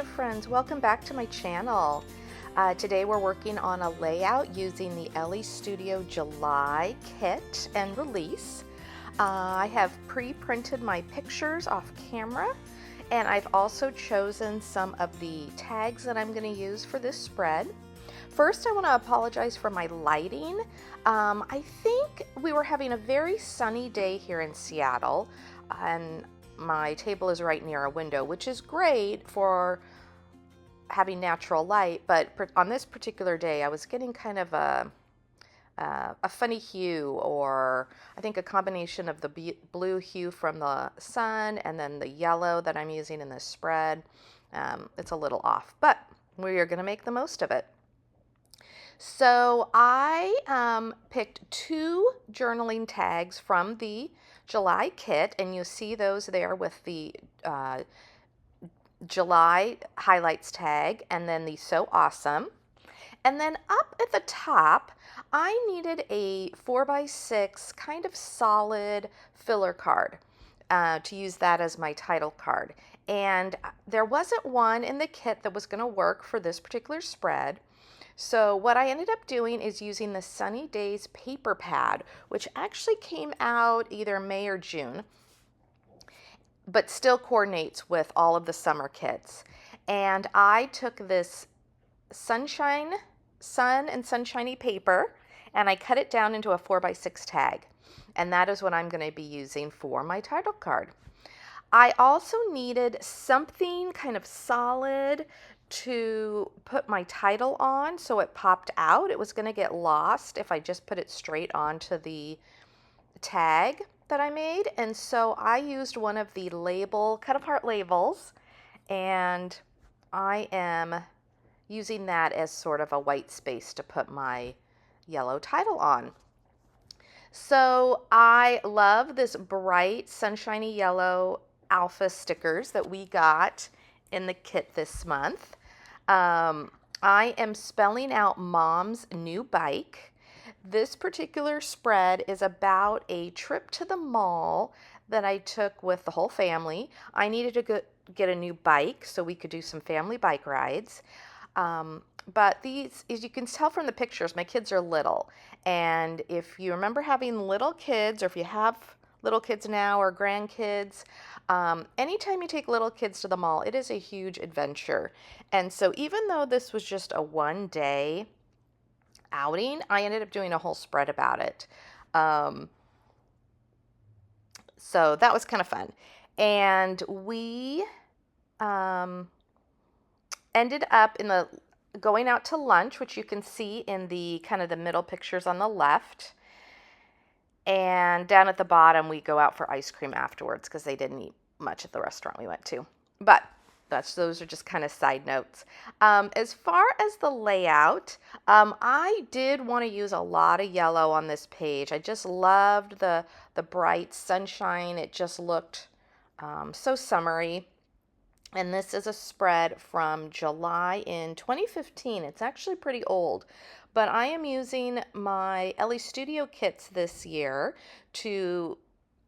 creative friends, welcome back to my channel. Today we're working on a layout using the Elle Studio July kit and release. I have pre-printed my pictures off camera, and I've also chosen some of the tags that I'm going to use for this spread. First, I want to apologize for my lighting. I think we were having a very sunny day here in Seattle, and my table is right near a window, which is great for having natural light, but on this particular day I was getting kind of a funny hue, or I think a combination of the blue hue from the sun and then the yellow that I'm using in this spread. It's a little off, but we are going to make the most of it. So I picked 2 journaling tags from the July kit, and you see those there with the July highlights tag and then the So Awesome. And then up at the top, I needed a 4x6 kind of solid filler card to use that as my title card. And there wasn't one in the kit that was going to work for this particular spread. So what I ended up doing is using the Sunny Days paper pad, which actually came out either May or June, but still coordinates with all of the summer kits. And I took this sun and sunshiny paper, and I cut it down into a 4x6 tag. And that is what I'm going to be using for my title card. I also needed something kind of solid to put my title on so it popped out. It was going to get lost if I just put it straight onto the tag that I made, and so I used one of the cut apart labels, and I am using that as sort of a white space to put my yellow title on. So I love this bright sunshiny yellow alpha stickers that we got in the kit this month. I am spelling out Mom's new bike. This particular spread is about a trip to the mall that I took with the whole family. I needed to get a new bike so we could do some family bike rides. But these, as you can tell from the pictures, my kids are little. And if you remember having little kids, or if you have little kids now or grandkids, anytime you take little kids to the mall, it is a huge adventure. And so even though this was just a one-day outing, I ended up doing a whole spread about it. So that was kind of fun. And we ended up going out to lunch, which you can see in the kind of the middle pictures on the left. And down at the bottom, we go out for ice cream afterwards because they didn't eat much at the restaurant we went to. But those are just kind of side notes. As far as the layout, I did want to use a lot of yellow on this page. I just loved the bright sunshine. It just looked so summery. And this is a spread from July in 2015. It's actually pretty old, but I am using my Elle Studio kits this year to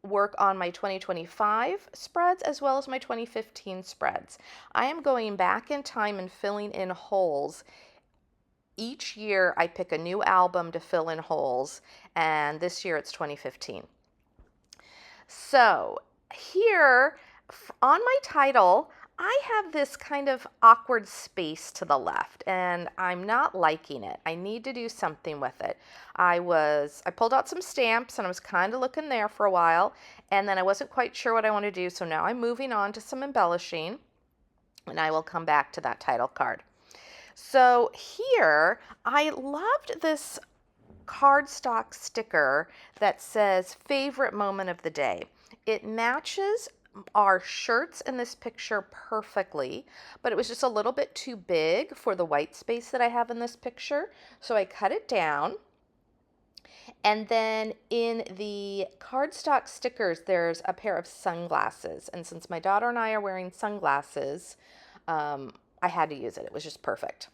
work on my 2025 spreads as well as my 2015 spreads. I am going back in time and filling in holes. Each year I pick a new album to fill in holes, and this year it's 2015. So here on my title, I have this kind of awkward space to the left, and I'm not liking it. I need to do something with it. I pulled out some stamps, and I was kind of looking there for a while, and then I wasn't quite sure what I want to do, so now I'm moving on to some embellishing, and I will come back to that title card. So here, I loved this cardstock sticker that says favorite moment of the day. It matches our shirts in this picture perfectly, but it was just a little bit too big for the white space that I have in this picture. So I cut it down. And then in the cardstock stickers, there's a pair of sunglasses. And since my daughter and I are wearing sunglasses, I had to use it. It was just perfect.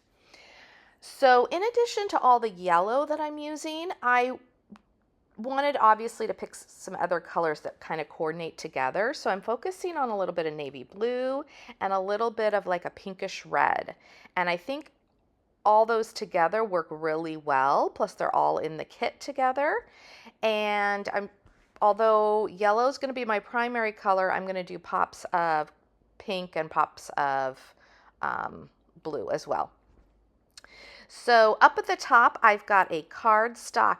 So in addition to all the yellow that I'm using, I wanted obviously to pick some other colors that kind of coordinate together. So I'm focusing on a little bit of navy blue and a little bit of like a pinkish red. And I think all those together work really well. Plus they're all in the kit together. And although yellow is going to be my primary color, I'm going to do pops of pink and pops of blue as well. So up at the top, I've got a cardstock.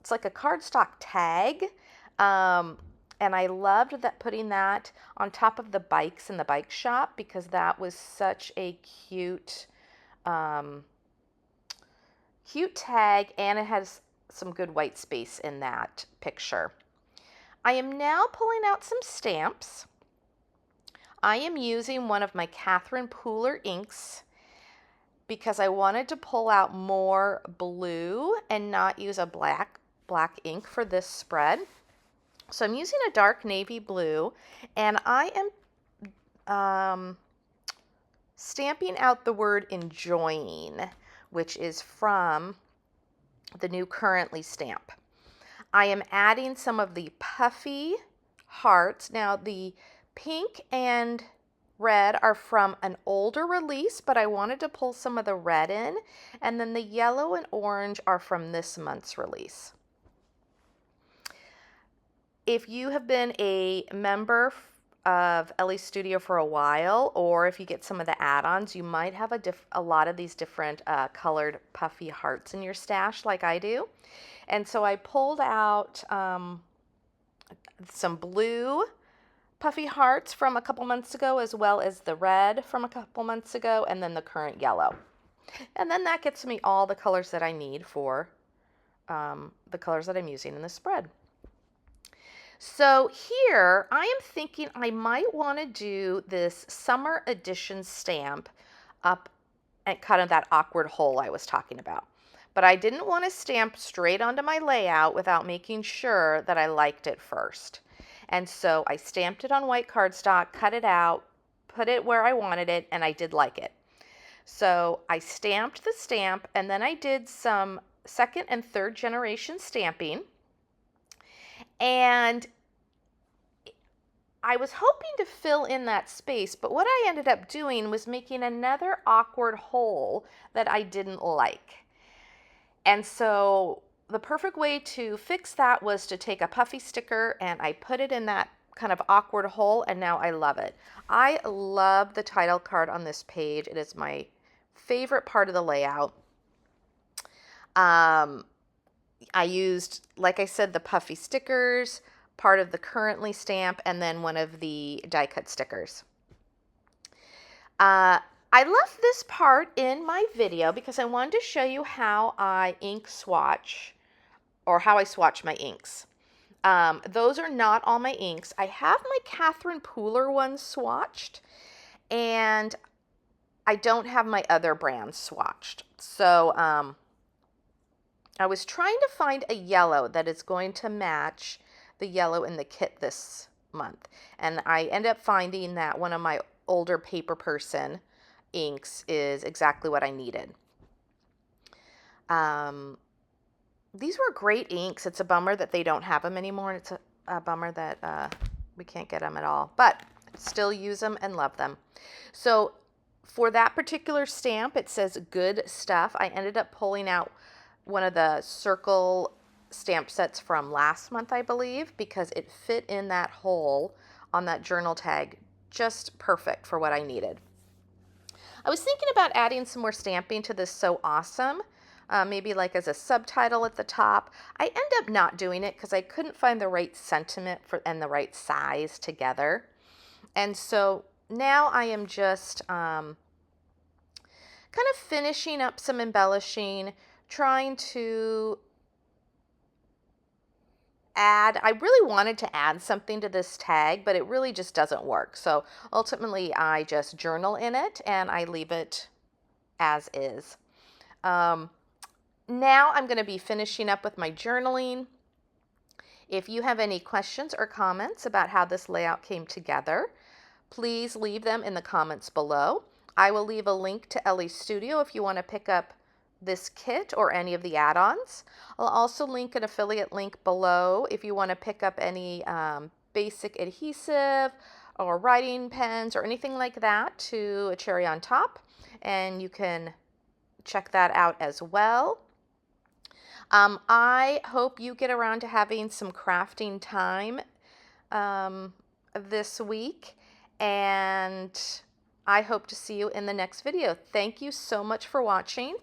It's like a cardstock tag. And I loved that, putting that on top of the bikes in the bike shop, because that was such a cute, cute tag, and it has some good white space in that picture. I am now pulling out some stamps. I am using one of my Catherine Pooler inks because I wanted to pull out more blue and not use a black ink for this spread. So I'm using a dark navy blue, and I am stamping out the word enjoying, which is from the new Currently stamp. I am adding some of the puffy hearts. Now the pink and red are from an older release, but I wanted to pull some of the red in, and then the yellow and orange are from this month's release. If you have been a member of Elle Studio for a while, or if you get some of the add-ons, you might have a lot of these different colored puffy hearts in your stash like I do. And so I pulled out some blue puffy hearts from a couple months ago, as well as the red from a couple months ago, and then the current yellow. And then that gets me all the colors that I need for the colors that I'm using in the spread. So here I am thinking I might want to do this summer edition stamp up at kind of that awkward hole I was talking about. But I didn't want to stamp straight onto my layout without making sure that I liked it first. And so I stamped it on white cardstock, cut it out, put it where I wanted it, and I did like it. So I stamped the stamp, and then I did some second and third generation stamping. And I was hoping to fill in that space, but what I ended up doing was making another awkward hole that I didn't like. And so the perfect way to fix that was to take a puffy sticker, and I put it in that kind of awkward hole, and now I love it. I love the title card on this page. It is my favorite part of the layout. I used, like I said, the puffy stickers, part of the Currently stamp, and then one of the die cut stickers. I left this part in my video because I wanted to show you how I ink swatch, or how I swatch my inks. Those are not all my inks. I have my Catherine Pooler ones swatched, and I don't have my other brands swatched. So I was trying to find a yellow that is going to match the yellow in the kit this month, and I ended up finding that one of my older Paper Person inks is exactly what I needed. These were great inks. It's a bummer that they don't have them anymore, and it's a bummer that we can't get them at all, but still use them and love them. So for that particular stamp, it says good stuff. I ended up pulling out one of the circle stamp sets from last month, I believe, because it fit in that hole on that journal tag just perfect for what I needed. I was thinking about adding some more stamping to this So Awesome, maybe like as a subtitle at the top. I end up not doing it because I couldn't find the right sentiment and the right size together. And so now I am just kind of finishing up some embellishing, trying to add, I really wanted to add something to this tag, but it really just doesn't work. So ultimately I just journal in it and I leave it as is. Now I'm going to be finishing up with my journaling. If you have any questions or comments about how this layout came together, please leave them in the comments below. I will leave a link to Elle Studio if you want to pick up this kit or any of the add-ons. I'll also link an affiliate link below if you want to pick up any basic adhesive or writing pens or anything like that to a cherry on top, and you can check that out as well. I hope you get around to having some crafting time this week, and I hope to see you in the next video. Thank you so much for watching.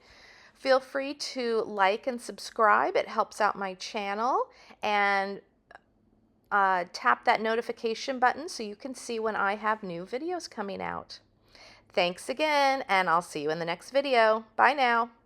Feel free to like and subscribe. It helps out my channel, and tap that notification button so you can see when I have new videos coming out. Thanks again, and I'll see you in the next video. Bye now.